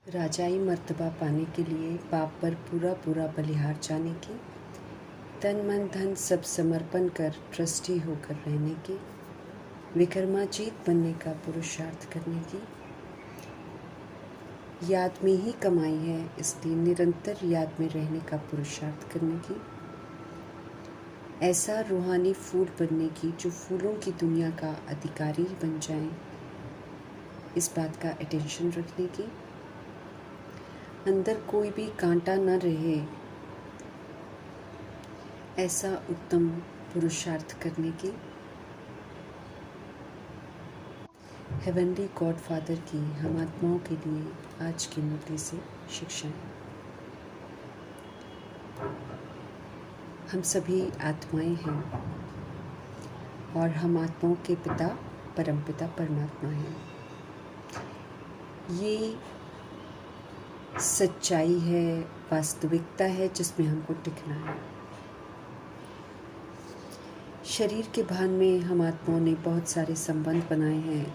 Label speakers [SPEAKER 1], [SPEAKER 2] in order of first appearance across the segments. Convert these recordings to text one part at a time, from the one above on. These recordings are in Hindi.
[SPEAKER 1] राजाई मर्तबा पाने के लिए बाप पर पूरा पूरा बलिहार जाने की, तन मन धन सब समर्पण कर ट्रस्टी होकर रहने की, विक्रमाजीत बनने का पुरुषार्थ करने की, याद में ही कमाई है इसलिए निरंतर याद में रहने का पुरुषार्थ करने की, ऐसा रूहानी फूल बनने की जो फूलों की दुनिया का अधिकारी बन जाए, इस बात का अटेंशन रखने की, अंदर कोई भी कांटा न रहे ऐसा उत्तम पुरुषार्थ करने की, हेवनली गॉड फादर की हम आत्माओं के लिए आज की मुरली से शिक्षाएं। हम सभी आत्माएं हैं और हम आत्माओं के पिता परमपिता परमात्मा हैं। ये सच्चाई है, वास्तविकता है जिसमें हमको टिकना है। शरीर के भान में हम आत्माओं ने बहुत सारे संबंध बनाए हैं।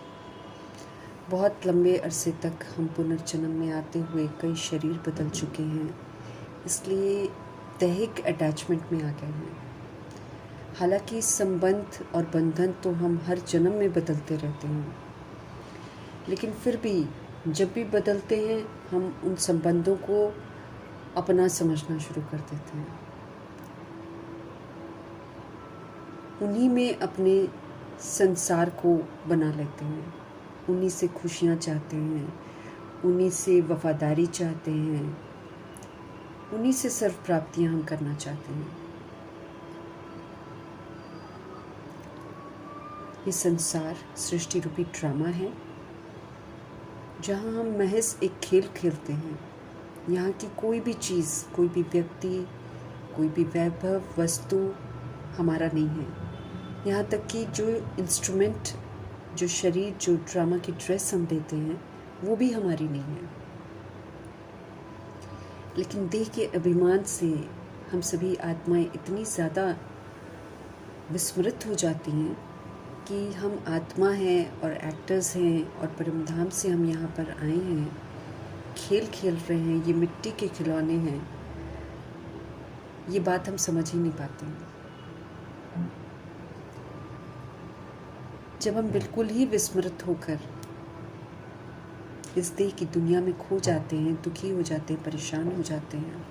[SPEAKER 1] बहुत लंबे अरसे तक हम पुनर्जन्म में आते हुए कई शरीर बदल चुके हैं, इसलिए दैहिक अटैचमेंट में आ गए हैं। हालांकि संबंध और बंधन तो हम हर जन्म में बदलते रहते हैं, लेकिन फिर भी जब भी बदलते हैं हम उन संबंधों को अपना समझना शुरू कर देते हैं। उन्हीं में अपने संसार को बना लेते हैं, उन्हीं से खुशियाँ चाहते हैं, उन्हीं से वफादारी चाहते हैं, उन्हीं से सर्व प्राप्तियाँ हम करना चाहते हैं। ये संसार सृष्टि रूपी ड्रामा है जहाँ हम महज एक खेल खेलते हैं। यहाँ की कोई भी चीज़, कोई भी व्यक्ति, कोई भी वैभव, वस्तु हमारा नहीं है। यहाँ तक कि जो इंस्ट्रूमेंट, जो शरीर, जो ड्रामा की ड्रेस हम देते हैं, वो भी हमारी नहीं है। लेकिन देह के अभिमान से हम सभी आत्माएं इतनी ज़्यादा विस्मृत हो जाती हैं कि हम आत्मा हैं और एक्टर्स हैं और परमधाम से हम यहाँ पर आए हैं, खेल खेल रहे हैं, ये मिट्टी के खिलौने हैं। ये बात हम समझ ही नहीं पाते हैं। जब हम बिल्कुल ही विस्मृत होकर इस देह की दुनिया में खो जाते हैं, दुखी हो जाते हैं, परेशान हो जाते हैं,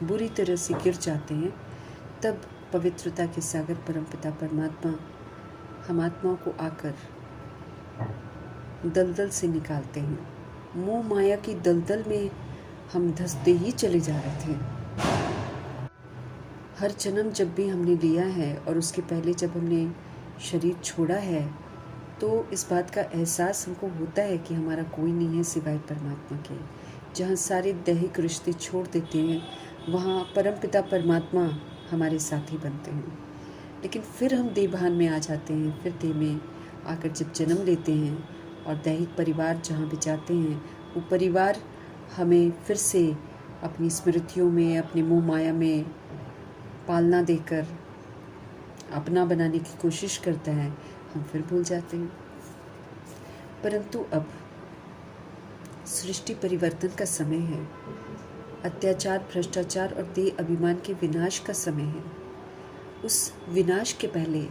[SPEAKER 1] बुरी तरह से गिर जाते हैं, तब पवित्रता के सागर परमपिता परमात्मा हम आत्माओं को आकर दलदल से निकालते हैं। मोह माया की दलदल में हम धंसते ही चले जा रहे थे। हर जन्म जब भी हमने लिया है और उसके पहले जब हमने शरीर छोड़ा है, तो इस बात का एहसास हमको होता है कि हमारा कोई नहीं है सिवाय परमात्मा के। जहाँ सारे दैहिक रिश्ते छोड़ देते हैं, वहाँ परमपिता परमात्मा हमारे साथी बनते हैं। लेकिन फिर हम देह भान में आ जाते हैं, फिर देह में आकर जब जन्म लेते हैं और दैहिक परिवार जहाँ भी जाते हैं, वो परिवार हमें फिर से अपनी स्मृतियों में, अपने मोह माया में पालना देकर अपना बनाने की कोशिश करता है। हम फिर भूल जाते हैं। परंतु अब सृष्टि परिवर्तन का समय है। अत्याचार, भ्रष्टाचार और देह अभिमान के विनाश का समय है। उस विनाश के पहले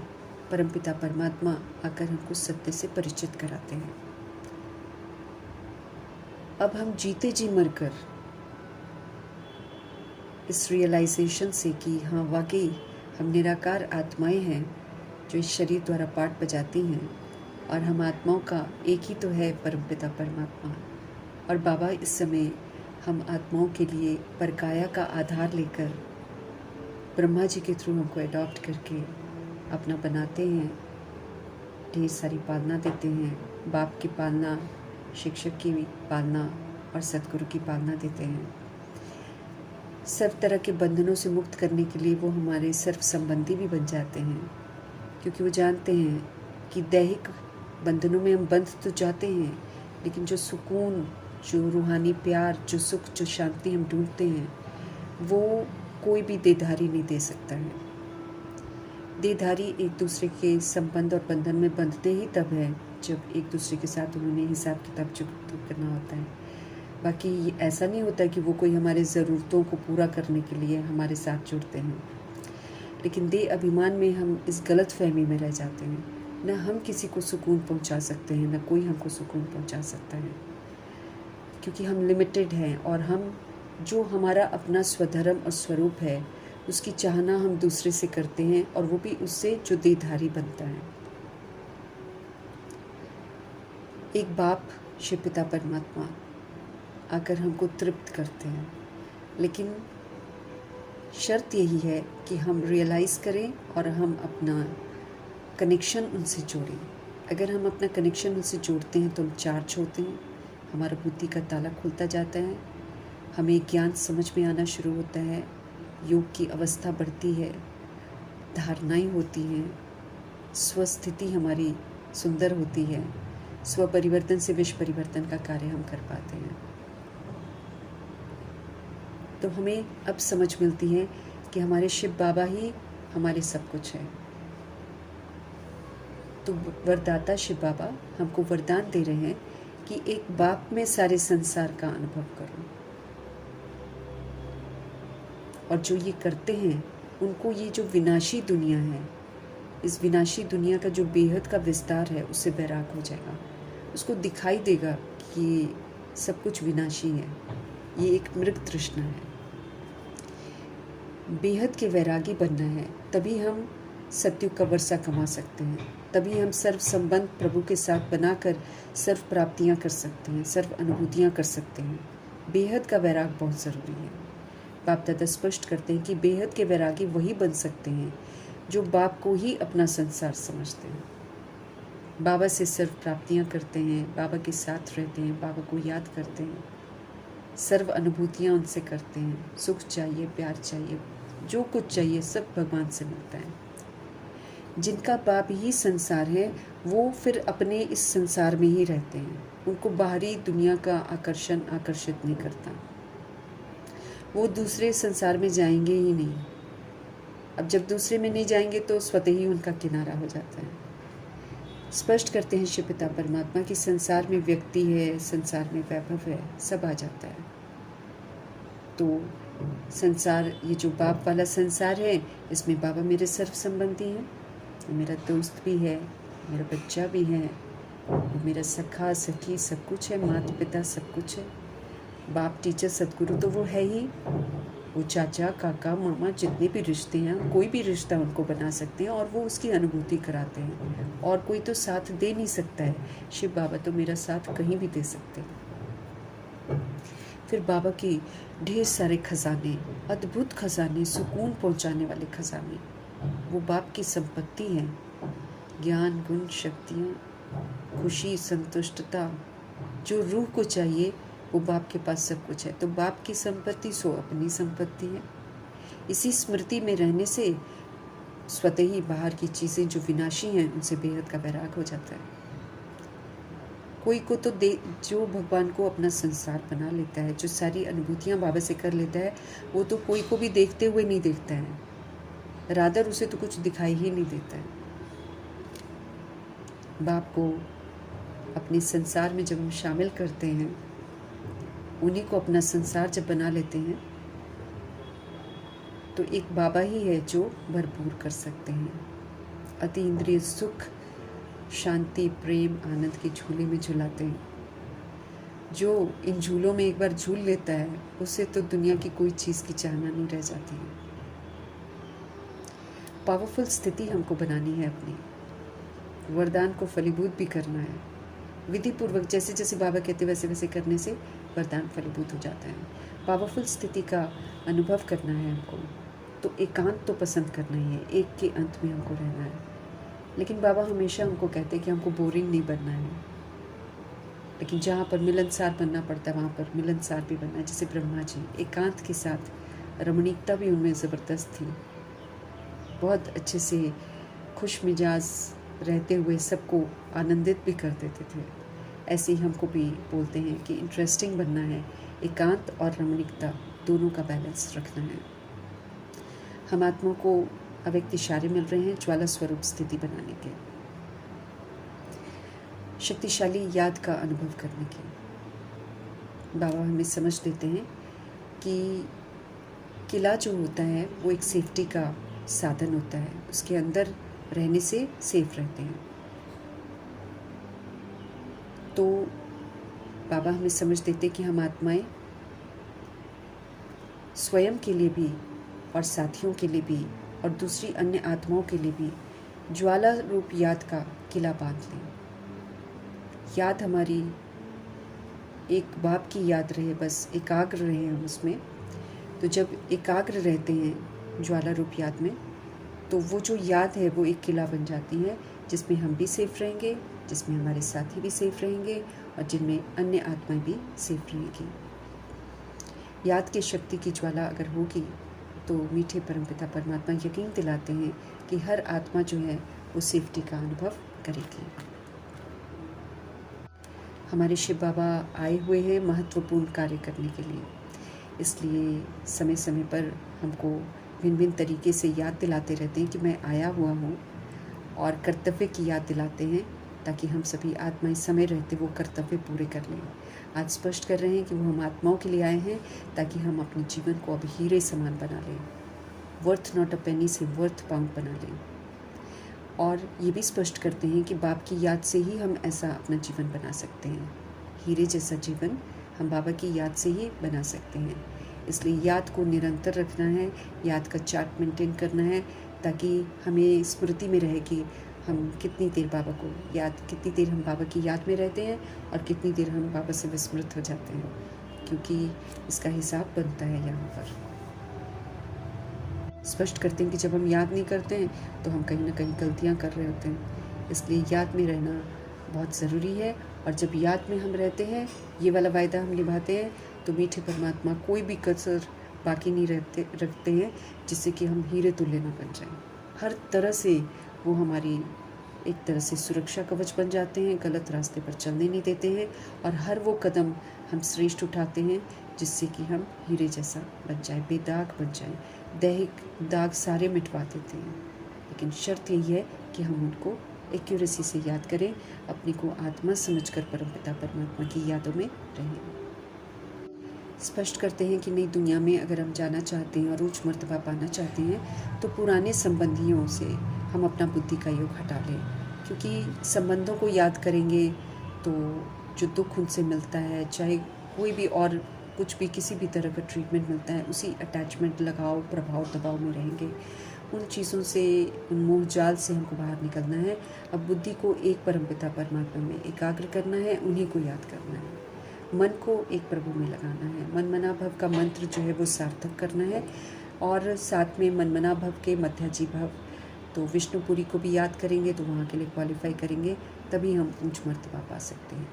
[SPEAKER 1] परमपिता परमात्मा आकर हमको सत्य से परिचित कराते हैं। अब हम जीते जी मरकर इस रियलाइजेशन से कि हाँ, वाकई हम निराकार आत्माएं हैं जो इस शरीर द्वारा पाठ बजाती हैं, और हम आत्माओं का एक ही तो है परमपिता परमात्मा। और बाबा इस समय हम आत्माओं के लिए परकाया का आधार लेकर ब्रह्मा जी के थ्रू हमको अडॉप्ट करके अपना बनाते हैं। ढेर सारी पालना देते हैं, बाप की पालना, शिक्षक की पालना और सतगुरु की पालना देते हैं। सर्व तरह के बंधनों से मुक्त करने के लिए वो हमारे सर्व संबंधी भी बन जाते हैं, क्योंकि वो जानते हैं कि दैहिक बंधनों में हम बंध तो जाते हैं, लेकिन जो सुकून, जो रूहानी प्यार, जो सुख, जो शांति हम ढूंढते हैं, वो कोई भी देहधारी नहीं दे सकता है। देहधारी एक दूसरे के संबंध और बंधन में बंधते ही तब है जब एक दूसरे के साथ उन्होंने हिसाब किताब चुकता करना होता है। बाकी ये ऐसा नहीं होता कि वो कोई हमारे ज़रूरतों को पूरा करने के लिए हमारे साथ जुड़ते हैं, लेकिन देह अभिमान में हम इस गलत फहमी में रह जाते हैं। न हम किसी को सुकून पहुंचा सकते हैं, न कोई हमको सुकून पहुंचा सकता है, क्योंकि हम लिमिटेड हैं और हम जो हमारा अपना स्वधर्म और स्वरूप है उसकी चाहना हम दूसरे से करते हैं, और वो भी उससे जो देहधारी बनता है। एक बाप शिव पिता परमात्मा आकर हमको तृप्त करते हैं, लेकिन शर्त यही है कि हम रियलाइज़ करें और हम अपना कनेक्शन उनसे जोड़ें। अगर हम अपना कनेक्शन उनसे जोड़ते हैं तो हम चार्ज होते हैं, हमारा बुद्धि का ताला खुलता जाता है, हमें ज्ञान समझ में आना शुरू होता है, योग की अवस्था बढ़ती है, धारणाएं होती हैं, स्वस्थिति हमारी सुंदर होती है, स्व परिवर्तन से विश्व परिवर्तन का कार्य हम कर पाते हैं। तो हमें अब समझ मिलती है कि हमारे शिव बाबा ही हमारे सब कुछ है। तो वरदाता शिव बाबा हमको वरदान दे रहे हैं कि एक बाप में सारे संसार का अनुभव करो, और जो ये करते हैं उनको ये जो विनाशी दुनिया है, इस विनाशी दुनिया का जो बेहद का विस्तार है उससे वैराग हो जाएगा। उसको दिखाई देगा कि सब कुछ विनाशी है, ये एक मृग तृष्णा है। बेहद के वैरागी बनना है, तभी हम सत्युग का वर्षा कमा सकते हैं, तभी हम सर्व संबंध प्रभु के साथ बनाकर सर्व प्राप्तियां कर सकते हैं, सर्व अनुभूतियां कर सकते हैं। बेहद का वैराग बहुत ज़रूरी है। बाप दादा स्पष्ट करते हैं कि बेहद के वैरागी वही बन सकते हैं जो बाप को ही अपना संसार समझते हैं, बाबा से सर्व प्राप्तियां करते हैं, बाबा के साथ रहते हैं, बाबा को याद करते हैं, सर्व अनुभूतियां उनसे करते हैं। सुख चाहिए, प्यार चाहिए, जो कुछ चाहिए सब भगवान से मिलता है। जिनका बाप ही संसार है वो फिर अपने इस संसार में ही रहते हैं, उनको बाहरी दुनिया का आकर्षण आकर्षित नहीं करता, वो दूसरे संसार में जाएंगे ही नहीं। अब जब दूसरे में नहीं जाएंगे तो स्वतः ही उनका किनारा हो जाता है। स्पष्ट करते हैं शिव पिता परमात्मा कि संसार में व्यक्ति है, संसार में वैभव है, सब आ जाता है। तो संसार, ये जो बाप वाला संसार है, इसमें बाबा मेरे सर्व संबंधी हैं, मेरा दोस्त भी है, मेरा बच्चा भी है, मेरा सखा सखी सब कुछ है, माता पिता सब कुछ है, बाप टीचर सदगुरु तो वो है ही, वो चाचा काका मामा जितने भी रिश्ते हैं, कोई भी रिश्ता उनको बना सकते हैं और वो उसकी अनुभूति कराते हैं, और कोई तो साथ दे नहीं सकता है। शिव बाबा तो मेरा साथ कहीं भी दे सकते हैं। फिर बाबा की ढेर सारे खजाने, अद्भुत खजाने, सुकून पहुंचाने वाले खजाने, वो बाप की संपत्ति है। ज्ञान, गुण, शक्तियाँ, खुशी, संतुष्टता, जो रूह को चाहिए वो बाप के पास सब कुछ है। तो बाप की संपत्ति सो अपनी संपत्ति है। इसी स्मृति में रहने से स्वतः ही बाहर की चीज़ें जो विनाशी हैं उनसे बेहद का वैराग हो जाता है। कोई को तो जो भगवान को अपना संसार बना लेता है, जो सारी अनुभूतियाँ बाबा से कर लेता है, वो तो कोई को भी देखते हुए नहीं देखता है, रादर उसे तो कुछ दिखाई ही नहीं देता है। बाप को अपने संसार में जब हम शामिल करते हैं, उन्हीं को अपना संसार जब बना लेते हैं, तो एक बाबा ही है जो भरपूर कर सकते हैं। अति इंद्रिय सुख, शांति, प्रेम, आनंद के झूले में झुलाते हैं। जो इन झूलों में एक बार झूल लेता है उसे तो दुनिया की कोई चीज़ की चाहना नहीं रह जाती है। पावरफुल स्थिति हमको बनानी है, अपनी वरदान को फलीभूत भी करना है। विधि पूर्वक जैसे जैसे बाबा कहते वैसे वैसे करने से वरदान फलीभूत हो जाता है। पावरफुल स्थिति का अनुभव करना है हमको, तो एकांत तो पसंद करना ही है, एक के अंत में हमको रहना है। लेकिन बाबा हमेशा हमको कहते हैं कि हमको बोरिंग नहीं बनना है, लेकिन जहाँ पर मिलनसार बनना पड़ता है वहाँ पर मिलनसार भी बनना है। जैसे ब्रह्मा जी एकांत के साथ, रमणीकता भी उनमें ज़बरदस्त थी, बहुत अच्छे से खुश मिजाज रहते हुए सबको आनंदित भी कर देते थे। ऐसे ही हमको भी बोलते हैं कि इंटरेस्टिंग बनना है, एकांत और रमणीकता दोनों का बैलेंस रखना है। हम आत्मा को अव्यक्त इशारे मिल रहे हैं ज्वाला स्वरूप स्थिति बनाने के, शक्तिशाली याद का अनुभव करने के। बाबा हमें समझ देते हैं कि किला जो होता है वो एक सेफ्टी का साधन होता है, उसके अंदर रहने से सेफ रहते हैं। तो बाबा हमें समझ देते कि हम आत्माएं स्वयं के लिए भी और साथियों के लिए भी और दूसरी अन्य आत्माओं के लिए भी ज्वाला रूप याद का किला बांध लें। याद हमारी एक बाप की याद रहे, बस एकाग्र रहे हम उसमें। तो जब एकाग्र रहते हैं ज्वाला रूप याद में, तो वो जो याद है वो एक किला बन जाती है, जिसमें हम भी सेफ रहेंगे, जिसमें हमारे साथी भी सेफ रहेंगे और जिनमें अन्य आत्माएं भी सेफ रहेंगी। याद की शक्ति की ज्वाला अगर होगी तो मीठे परमपिता परमात्मा यकीन दिलाते हैं कि हर आत्मा जो है वो सेफ्टी का अनुभव करेगी। हमारे शिव बाबा आए हुए हैं महत्वपूर्ण कार्य करने के लिए, इसलिए समय समय पर हमको भिन्न भिन्न तरीके से याद दिलाते रहते हैं कि मैं आया हुआ हूँ, और कर्तव्य की याद दिलाते हैं ताकि हम सभी आत्माएं समय रहते वो कर्तव्य पूरे कर लें। आज स्पष्ट कर रहे हैं कि वो हम आत्माओं के लिए आए हैं ताकि हम अपने जीवन को अब हीरे समान बना लें, वर्थ नॉट अ पेनी से वर्थ पाउंड बना लें। और ये भी स्पष्ट करते हैं कि बाप की याद से ही हम ऐसा अपना जीवन बना सकते हैं, हीरे जैसा जीवन हम बाबा की याद से ही बना सकते हैं। इसलिए याद को निरंतर रखना है, याद का चार्ट मेंटेन करना है, ताकि हमें स्मृति में रहे कि हम कितनी देर बाबा को याद, कितनी देर हम बाबा की याद में रहते हैं और कितनी देर हम बाबा से विस्मृत हो जाते हैं, क्योंकि इसका हिसाब बनता है यहाँ पर। स्पष्ट करते हैं कि जब हम याद नहीं करते हैं तो हम कहीं ना कहीं गलतियाँ कर रहे होते हैं, इसलिए याद में रहना बहुत ज़रूरी है। और जब याद में हम रहते हैं, ये वाला वायदा हम निभाते हैं, तो मीठे परमात्मा कोई भी कसर बाकी नहीं रखते हैं जिससे कि हम हीरे तुल्य ना बन जाएं। हर तरह से वो हमारी एक तरह से सुरक्षा कवच बन जाते हैं, गलत रास्ते पर चलने नहीं देते हैं, और हर वो कदम हम श्रेष्ठ उठाते हैं जिससे कि हम हीरे जैसा बन जाए, बेदाग बन जाए, दैहिक दाग सारे मिटवा देते हैं। लेकिन शर्त यही है कि हम उनको एक्यूरेसी से याद करें, अपने को आत्मा समझकर परमपिता परमात्मा की यादों में रहें। स्पष्ट करते हैं कि नई दुनिया में अगर हम जाना चाहते हैं और उच्च मर्तबा पाना चाहते हैं तो पुराने संबंधियों से हम अपना बुद्धि का योग हटा लें, क्योंकि संबंधों को याद करेंगे तो जो दुख उनसे मिलता है, चाहे कोई भी और कुछ भी किसी भी तरह का ट्रीटमेंट मिलता है, उसी अटैचमेंट, लगाव, प्रभाव, दबाव में रहेंगे। उन चीज़ों से, उन मोह जाल से हमको बाहर निकलना है। अब बुद्धि को एक परमपिता परमात्मा में एकाग्र करना है, उन्हीं को याद करना है, मन को एक प्रभु में लगाना है, मनमना भव का मंत्र जो है वो सार्थक करना है, और साथ में मनमना भव के मध्याजी भव, तो विष्णुपुरी को भी याद करेंगे तो वहाँ के लिए क्वालिफाई करेंगे, तभी हम ऊंच मर्तबा पा सकते हैं।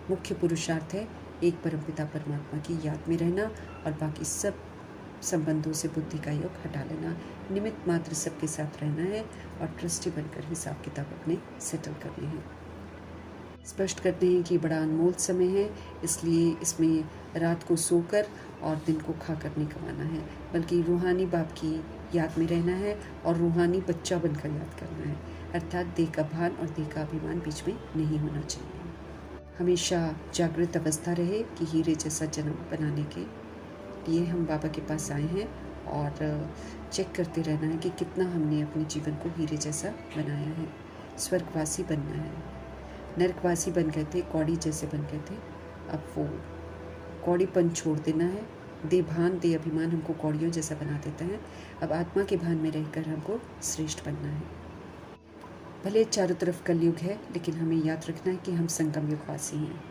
[SPEAKER 1] मुख्य पुरुषार्थ है एक परमपिता परमात्मा की याद में रहना और बाकी सब संबंधों से बुद्धि का योग हटा लेना, निमित्त मात्र सबके साथ रहना है और ट्रस्टी बनकर हिसाब किताब अपने सेटल करने हैं। स्पष्ट करते हैं कि बड़ा अनमोल समय है, इसलिए इसमें रात को सोकर और दिन को खाकर नहीं कमाना है, बल्कि रूहानी बाप की याद में रहना है और रूहानी बच्चा बनकर याद करना है। अर्थात देह का भान और देह का अभिमान बीच में नहीं होना चाहिए। हमेशा जागृत अवस्था रहे कि हीरे जैसा जन्म बनाने के लिए हम बाबा के पास आए हैं, और चेक करते रहना है कि कितना हमने अपने जीवन को हीरे जैसा बनाया है। स्वर्गवासी बनना है, नरकवासी बन गए थे, कौड़ी जैसे बन गए थे, अब वो कौड़ीपन छोड़ देना है। दे भान दे अभिमान हमको कौड़ियों जैसा बना देता है। अब आत्मा के भान में रहकर हमको श्रेष्ठ बनना है। भले चारों तरफ कलयुग है, लेकिन हमें याद रखना है कि हम संगम युगवासी हैं।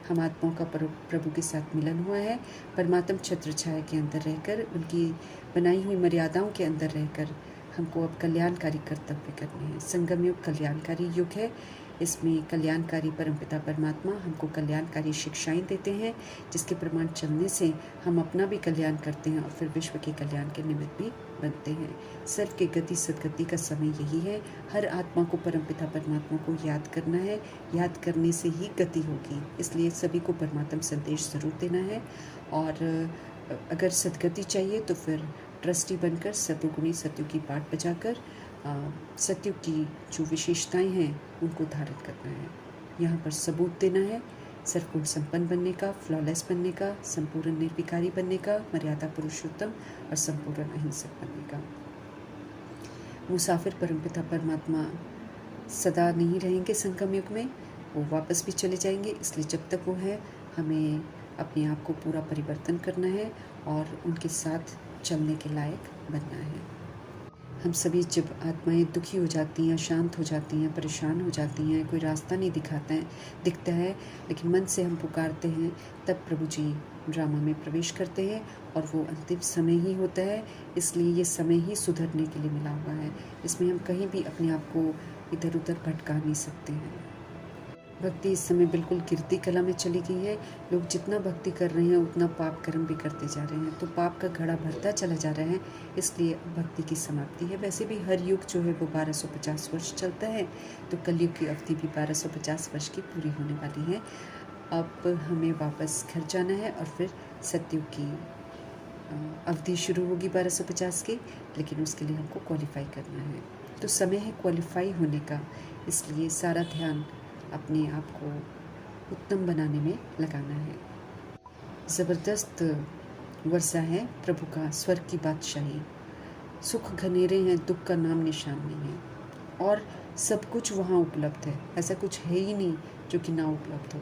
[SPEAKER 1] हम आत्माओं का प्रभु के साथ मिलन हुआ है। परमात्म छत्र छाया के अंदर रहकर, उनकी बनाई हुई मर्यादाओं के अंदर रहकर हमको अब कल्याणकारी कर्तव्य करने हैं। संगम युग कल्याणकारी युग है, इसमें कल्याणकारी परमपिता परमात्मा हमको कल्याणकारी शिक्षाएं देते हैं, जिसके प्रमाण चलने से हम अपना भी कल्याण करते हैं और फिर विश्व के कल्याण के निमित्त भी बनते हैं। सर्व के गति सदगति का समय यही है। हर आत्मा को परमपिता परमात्मा को याद करना है, याद करने से ही गति होगी। इसलिए सभी को परमात्म संदेश ज़रूर देना है, और अगर सदगति चाहिए तो फिर ट्रस्टी बनकर सतुगुणी सत्यु की पाठ बजाकर सत्यु की जो विशेषताएं हैं उनको धारण करना है। यहाँ पर सबूत देना है सर्वगुण संपन्न बनने का, फ्लॉलेस बनने का, संपूर्ण निर्विकारी बनने का, मर्यादा पुरुषोत्तम और संपूर्ण अहिंसक बनने का। मुसाफिर परमपिता परमात्मा सदा नहीं रहेंगे संगम युग में, वो वापस भी चले जाएंगे। इसलिए जब तक वो है हमें अपने आप को पूरा परिवर्तन करना है और उनके साथ चलने के लायक बनना है। हम सभी जब आत्माएं दुखी हो जाती हैं, शांत हो जाती हैं, परेशान हो जाती हैं, कोई रास्ता नहीं दिखता है, लेकिन मन से हम पुकारते हैं, तब प्रभु जी ड्रामा में प्रवेश करते हैं और वो अंतिम समय ही होता है। इसलिए ये समय ही सुधरने के लिए मिला हुआ है। इसमें हम कहीं भी अपने आप को इधर उधर भटका नहीं सकते हैं। भक्ति इस समय बिल्कुल गिरती कला में चली गई है। लोग जितना भक्ति कर रहे हैं उतना पाप कर्म भी करते जा रहे हैं, तो पाप का घड़ा भरता चला जा रहा है। इसलिए भक्ति की समाप्ति है। वैसे भी हर युग जो है वो 1250 वर्ष चलता है, तो कलयुग की अवधि भी 1250 वर्ष की पूरी होने वाली है। अब हमें वापस घर जाना है और फिर सतयुग की अवधि शुरू होगी 1250 की, लेकिन उसके लिए हमको क्वालिफाई करना है। तो समय है क्वालिफाई होने का, इसलिए सारा ध्यान अपने आप को उत्तम बनाने में लगाना है। ज़बरदस्त वर्षा है प्रभु का, स्वर्ग की बादशाही। सुख घनेरे हैं, दुख का नाम निशान नहीं है और सब कुछ वहाँ उपलब्ध है। ऐसा कुछ है ही नहीं जो कि ना उपलब्ध हो।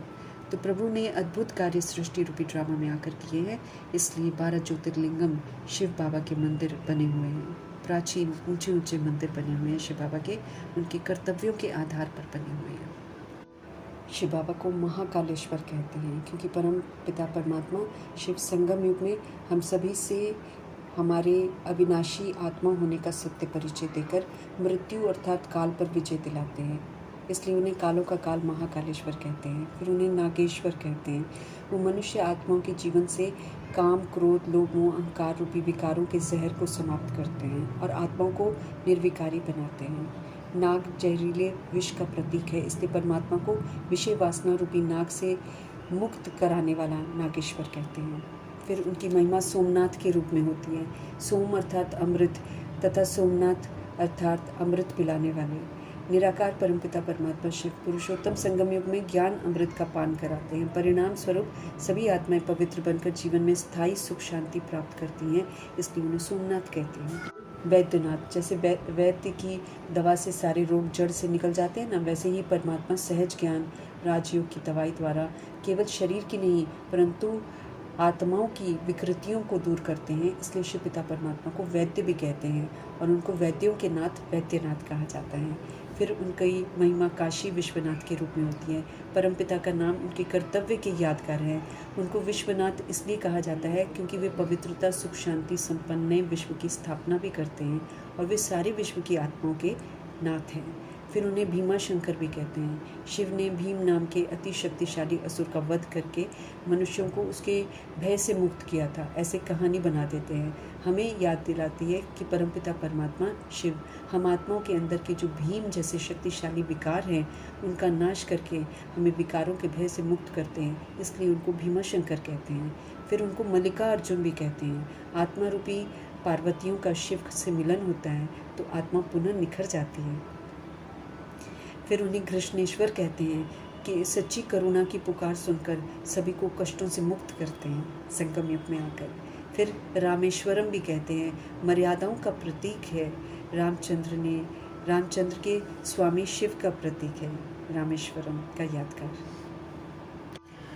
[SPEAKER 1] तो प्रभु ने अद्भुत कार्य सृष्टि रूपी ड्रामा में आकर किए हैं। इसलिए 12 ज्योतिर्लिंगम शिव बाबा के मंदिर बने हुए हैं। प्राचीन ऊंचे ऊंचे मंदिर बने हुए हैं शिव बाबा के, उनके कर्तव्यों के आधार पर बने हुए हैं। शिव बाबा को महाकालेश्वर कहते हैं क्योंकि परम पिता परमात्मा शिव संगम युग में हम सभी से हमारे अविनाशी आत्मा होने का सत्य परिचय देकर मृत्यु अर्थात काल पर विजय दिलाते हैं। इसलिए उन्हें कालों का काल महाकालेश्वर कहते हैं। फिर उन्हें नागेश्वर कहते हैं। वो मनुष्य आत्माओं के जीवन से काम, क्रोध, लोभ, मोह, अहंकार रूपी विकारों के जहर को समाप्त करते हैं और आत्माओं को निर्विकारी बनाते हैं। नाग जहरीले विष का प्रतीक है, इसलिए परमात्मा को विषय वासना रूपी नाग से मुक्त कराने वाला नागेश्वर कहते हैं। फिर उनकी महिमा सोमनाथ के रूप में होती है। सोम अर्थात अमृत तथा सोमनाथ अर्थात अमृत पिलाने वाले। निराकार परमपिता परमात्मा शिव पुरुषोत्तम संगम युग में ज्ञान अमृत का पान कराते हैं। परिणाम स्वरूप सभी आत्माएं पवित्र बनकर जीवन में स्थायी सुख शांति प्राप्त करती हैं, इसलिए उन्हें सोमनाथ कहते हैं। वैद्यनाथ, जैसे वैद्य की दवा से सारे रोग जड़ से निकल जाते हैं ना, वैसे ही परमात्मा सहज ज्ञान राजयोग की दवाई द्वारा केवल शरीर की नहीं परंतु आत्माओं की विकृतियों को दूर करते हैं। इसलिए शिव पिता परमात्मा को वैद्य भी कहते हैं और उनको वैद्यों के नाथ वैद्यनाथ कहा जाता है। फिर उनकी महिमा काशी विश्वनाथ के रूप में होती है। परमपिता का नाम उनके कर्तव्य के यादगार है। उनको विश्वनाथ इसलिए कहा जाता है क्योंकि वे पवित्रता, सुख, शांति संपन्न नए विश्व की स्थापना भी करते हैं और वे सारे विश्व की आत्माओं के नाथ हैं। फिर उन्हें भीमा शंकर भी कहते हैं। शिव ने भीम नाम के अति शक्तिशाली असुर का वध करके मनुष्यों को उसके भय से मुक्त किया था, ऐसे कहानी बना देते हैं। हमें याद दिलाती है कि परमपिता परमात्मा शिव हम आत्माओं के अंदर के जो भीम जैसे शक्तिशाली विकार हैं उनका नाश करके हमें विकारों के भय से मुक्त करते हैं, इसलिए उनको भीमा शंकर कहते हैं। फिर उनको मल्लिका अर्जुन भी कहते हैं। आत्मा रूपी पार्वतियों का शिव से मिलन होता है तो आत्मा पुनः निखर जाती है। फिर उन्हें कृष्णेश्वर कहते हैं कि सच्ची करुणा की पुकार सुनकर सभी को कष्टों से मुक्त करते हैं संगम युग में आकर। फिर रामेश्वरम भी कहते हैं, मर्यादाओं का प्रतीक है। रामचंद्र के स्वामी शिव का प्रतीक है रामेश्वरम का यादगार।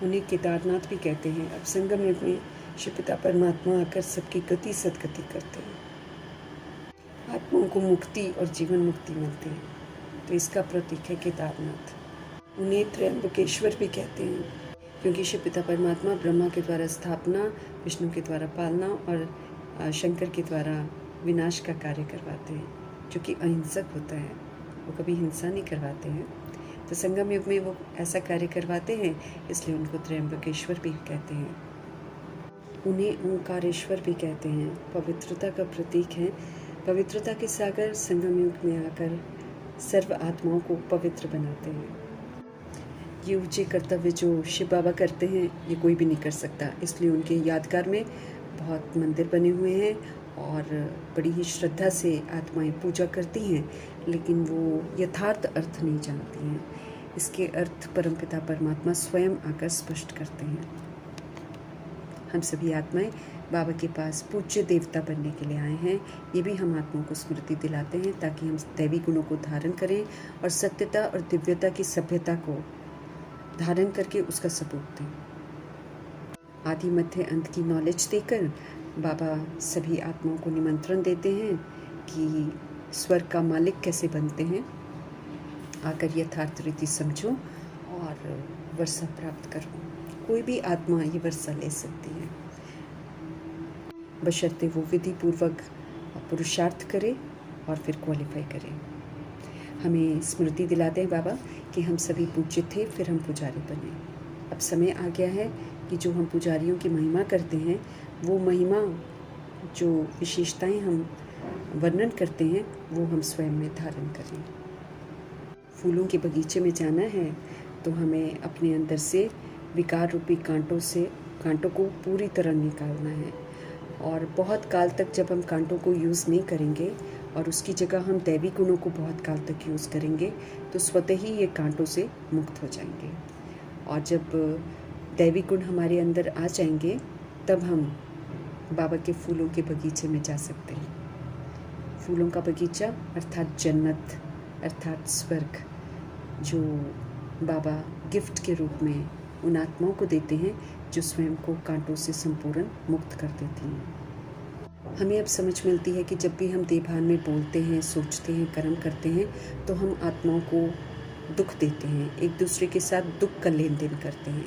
[SPEAKER 1] उन्हें केदारनाथ भी कहते हैं। अब संगम युग में शिव पिता परमात्मा आकर सबकी गति सदगति करते हैं। आत्माओं को मुक्ति और जीवन मुक्ति मिलती है, तो इसका प्रतीक है केदारनाथ। उन्हें त्र्यंबकेश्वर भी कहते हैं क्योंकि शिव पिता परमात्मा ब्रह्मा के द्वारा स्थापना, विष्णु के द्वारा पालना और शंकर के द्वारा विनाश का कार्य करवाते हैं, जो कि अहिंसक होता है। वो कभी हिंसा नहीं करवाते हैं, तो संगम युग में वो ऐसा कार्य करवाते हैं, इसलिए उनको त्र्यंबकेश्वर भी कहते हैं। उन्हें ओंकारेश्वर भी कहते हैं। पवित्रता का प्रतीक है। पवित्रता के सागर संगम युग में आकर सर्व आत्माओं को पवित्र बनाते हैं। ये ऊंचे कर्तव्य जो शिव बाबा करते हैं ये कोई भी नहीं कर सकता, इसलिए उनके यादगार में बहुत मंदिर बने हुए हैं और बड़ी ही श्रद्धा से आत्माएं पूजा करती हैं, लेकिन वो यथार्थ अर्थ नहीं जानती हैं। इसके अर्थ परमपिता परमात्मा स्वयं आकर स्पष्ट करते हैं। हम सभी आत्माएं बाबा के पास पूज्य देवता बनने के लिए आए हैं। ये भी हम आत्माओं को स्मृति दिलाते हैं ताकि हम दैवी गुणों को धारण करें और सत्यता और दिव्यता की सभ्यता को धारण करके उसका सबूत दें। आदि मध्य अंत की नॉलेज देकर बाबा सभी आत्माओं को निमंत्रण देते हैं कि स्वर्ग का मालिक कैसे बनते हैं। आकर यथार्थ रीति समझो और वर्षा प्राप्त करो। कोई भी आत्मा ये वर्षा ले सकती है, बशर्ते वो विधि पूर्वक पुरुषार्थ करे और फिर क्वालिफाई करे। हमें स्मृति दिलाते हैं बाबा कि हम सभी पूज्य थे, फिर हम पुजारी बने। अब समय आ गया है कि जो हम पुजारियों की महिमा करते हैं, वो महिमा, जो विशेषताएं हम वर्णन करते हैं, वो हम स्वयं में धारण करें। फूलों के बगीचे में जाना है तो हमें अपने अंदर से विकार रूपी कांटों को पूरी तरह निकालना है। और बहुत काल तक जब हम कांटों को यूज़ नहीं करेंगे और उसकी जगह हम दैवी गुणों को बहुत काल तक यूज़ करेंगे तो स्वतः ही ये कांटों से मुक्त हो जाएंगे। और जब दैवी गुण हमारे अंदर आ जाएंगे तब हम बाबा के फूलों के बगीचे में जा सकते हैं। फूलों का बगीचा अर्थात जन्नत, अर्थात स्वर्ग, जो बाबा गिफ्ट के रूप में उन आत्माओं को देते हैं जो स्वयं को कांटों से संपूर्ण मुक्त कर देती हैं। हमें अब समझ मिलती है कि जब भी हम देवभान में बोलते हैं, सोचते हैं, कर्म करते हैं तो हम आत्माओं को दुख देते हैं, एक दूसरे के साथ दुख का लेन देन करते हैं।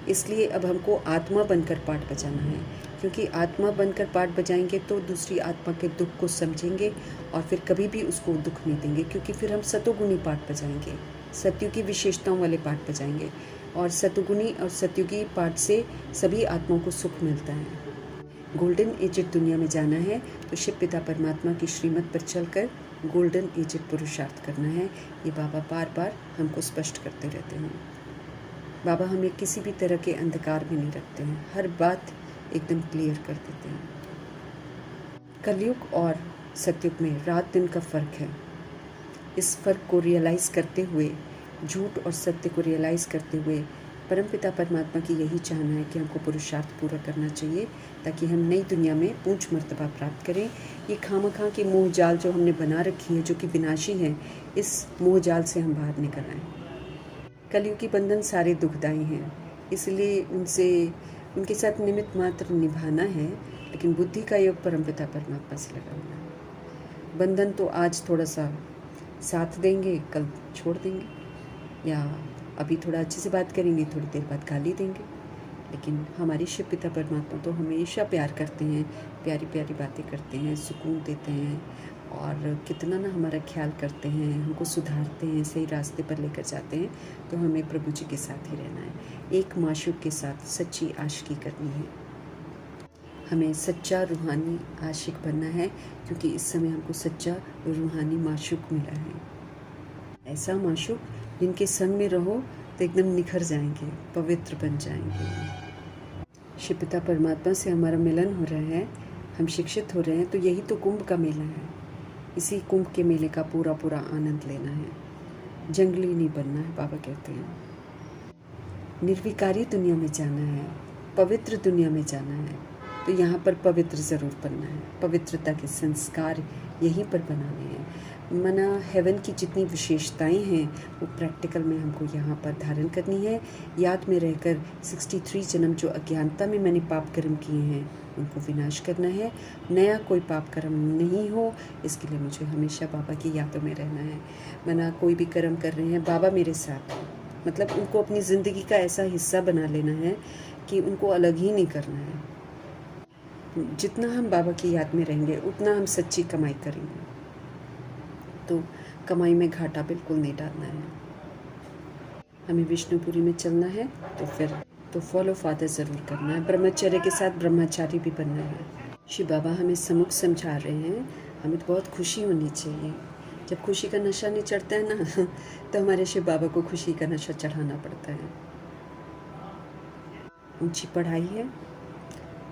[SPEAKER 1] इसलिए अब हमको आत्मा बनकर पाठ बजाना है, क्योंकि आत्मा बनकर पाठ बजाएंगे तो दूसरी आत्मा के दुख को समझेंगे और फिर कभी भी उसको दुख नहीं देंगे, क्योंकि फिर हम सतोगुणी पाठ बजाएंगे, सत्युगी विशेषताओं वाले पाठ बजाएंगे। और सतुगुणी और सत्युगी पाठ से सभी आत्माओं को सुख मिलता है। गोल्डन एजेड दुनिया में जाना है तो शिव पिता परमात्मा की श्रीमत पर चलकर गोल्डन एजेड पुरुषार्थ करना है। ये बाबा बार बार हमको स्पष्ट करते रहते हैं। बाबा हमें किसी भी तरह के अंधकार में नहीं रखते हैं, हर बात एकदम क्लियर कर देते हैं। कलयुग और सतयुग में रात दिन का फ़र्क है। इस फ़र्क को रियलाइज़ करते हुए, झूठ और सत्य को रियलाइज़ करते हुए परमपिता परमात्मा की यही चाहना है कि हमको पुरुषार्थ पूरा करना चाहिए ताकि हम नई दुनिया में ऊंच मर्तबा प्राप्त करें। ये खामखा की मोह जाल जो हमने बना रखी है, जो कि विनाशी है, इस मोह जाल से हम बाहर निकल आएँ। कलयुगी बंधन सारे दुखदायी हैं, इसलिए उनके साथ निमित्त मात्र निभाना है, लेकिन बुद्धि का योग परमपिता परमात्मा से लगा हुआ है। बंधन तो आज थोड़ा सा साथ देंगे, कल छोड़ देंगे, या अभी थोड़ा अच्छे से बात करेंगे, थोड़ी देर बाद गाली देंगे, लेकिन हमारे शिव पिता परमात्मा तो हमेशा प्यार करते हैं, प्यारी प्यारी बातें करते हैं, सुकून देते हैं और कितना ना हमारा ख्याल करते हैं, हमको सुधारते हैं, सही रास्ते पर लेकर जाते हैं। तो हमें प्रभु जी के साथ ही रहना है, एक माशूक के साथ सच्ची आशिकी करनी है। हमें सच्चा रूहानी आशिक बनना है, क्योंकि इस समय हमको सच्चा रूहानी माशूक मिला है। ऐसा माशूक जिनके संग में रहो तो एकदम निखर जाएंगे, पवित्र बन जाएंगे। शिव पिता परमात्मा से हमारा मिलन हो रहा है, हम शिक्षित हो रहे हैं, तो यही तो कुंभ का मेला है। इसी कुंभ के मेले का पूरा पूरा आनंद लेना है, जंगली नहीं बनना है। बाबा कहते हैं निर्विकारी दुनिया में जाना है, पवित्र दुनिया में जाना है, तो यहाँ पर पवित्र ज़रूर बनना है। पवित्रता के संस्कार यहीं पर बनाने हैं। मना हेवन की जितनी विशेषताएं हैं वो प्रैक्टिकल में हमको यहाँ पर धारण करनी है। याद में रहकर 63 जन्म जो अज्ञानता में मैंने पाप कर्म किए हैं उनको विनाश करना है। नया कोई पाप कर्म नहीं हो, इसके लिए मुझे हमेशा बाबा की यादों में रहना है। मना कोई भी कर्म कर रहे हैं, बाबा मेरे साथ हो, मतलब उनको अपनी ज़िंदगी का ऐसा हिस्सा बना लेना है कि उनको अलग ही नहीं करना है। जितना हम बाबा की याद में रहेंगे उतना हम सच्ची कमाई करेंगे, तो कमाई में घाटा बिल्कुल नहीं डालना है। हमें विष्णुपुरी में चलना है तो फॉलो फादर ज़रूर करना है। ब्रह्मचर्य के साथ ब्रह्मचारी भी बनना है। शिव बाबा हमें समुख समझा रहे हैं, हमें तो बहुत खुशी होनी चाहिए। जब खुशी का नशा नहीं चढ़ता है ना तो हमारे शिव बाबा को खुशी का नशा चढ़ाना पड़ता है। ऊंची पढ़ाई है,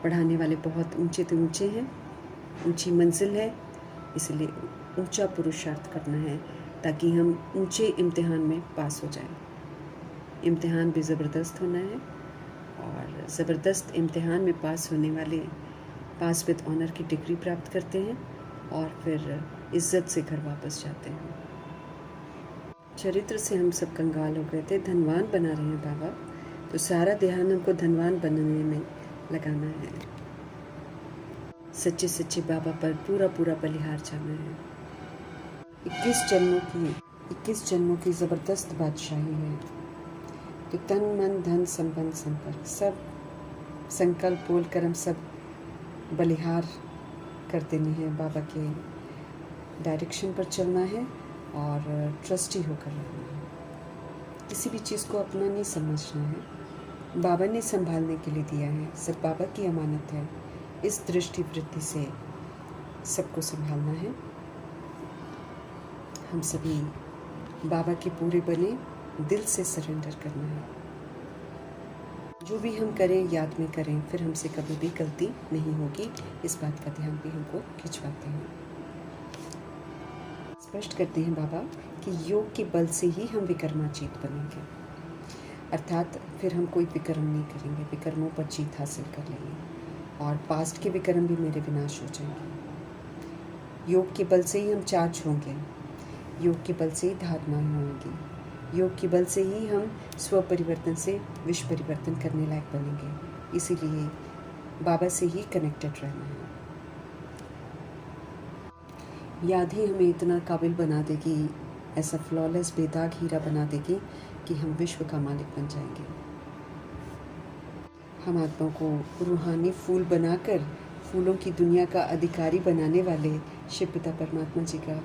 [SPEAKER 1] पढ़ाने वाले बहुत ऊंचे तो ऊंचे हैं, ऊंची मंजिल है, इसलिए ऊंचा पुरुषार्थ करना है ताकि हम ऊंचे इम्तिहान में पास हो जाएं। इम्तिहान भी ज़बरदस्त होना है और ज़बरदस्त इम्तिहान में पास होने वाले पास विद ऑनर की डिग्री प्राप्त करते हैं और फिर इज़्ज़त से घर वापस जाते हैं। चरित्र से हम सब कंगाल हो गए थे, धनवान बना रहे हैं बाबा, तो सारा ध्यान हमको धनवान बनने में लगाना है। सच्चे सच्चे बाबा पर पूरा पूरा बलिहार जाना है। 21 जन्मों की ज़बरदस्त बादशाही है। तो तन मन धन संबंध संपर्क सब संकल्प बोल कर हम सब बलिहार कर देनी है, बाबा के डायरेक्शन पर चलना है और ट्रस्टी होकर रहना है। किसी भी चीज़ को अपना नहीं समझना है, बाबा ने संभालने के लिए दिया है, सब बाबा की अमानत है। इस दृष्टि वृत्ति से सबको संभालना है। हम सभी बाबा के पूरे बने, दिल से सरेंडर करना है। जो भी हम करें याद में करें, फिर हमसे कभी भी गलती नहीं होगी। इस बात का ध्यान भी हमको खिंचवाते हैं। स्पष्ट करते हैं बाबा कि योग के बल से ही हम विक्रमाजीत बनेंगे, अर्थात फिर हम कोई विक्रम नहीं करेंगे, विक्रमों पर जीत हासिल कर लेंगे और पास्ट के विक्रम भी मेरे विनाश हो जाएंगे। योग के बल से ही हम चार्ज होंगे, योग के बल से ही धारणाएं होंगी, योग के बल से ही हम स्व परिवर्तन से विश्व परिवर्तन करने लायक बनेंगे। इसीलिए बाबा से ही कनेक्टेड रहना है। याद ही हमें इतना काबिल बना देगी, ऐसा फ्लॉलेस बेदाग हीरा बना देगी कि हम विश्व का मालिक बन जाएंगे। हम आत्मा को रूहानी फूल बनाकर फूलों की दुनिया का अधिकारी बनाने वाले शिव पिता परमात्मा जी का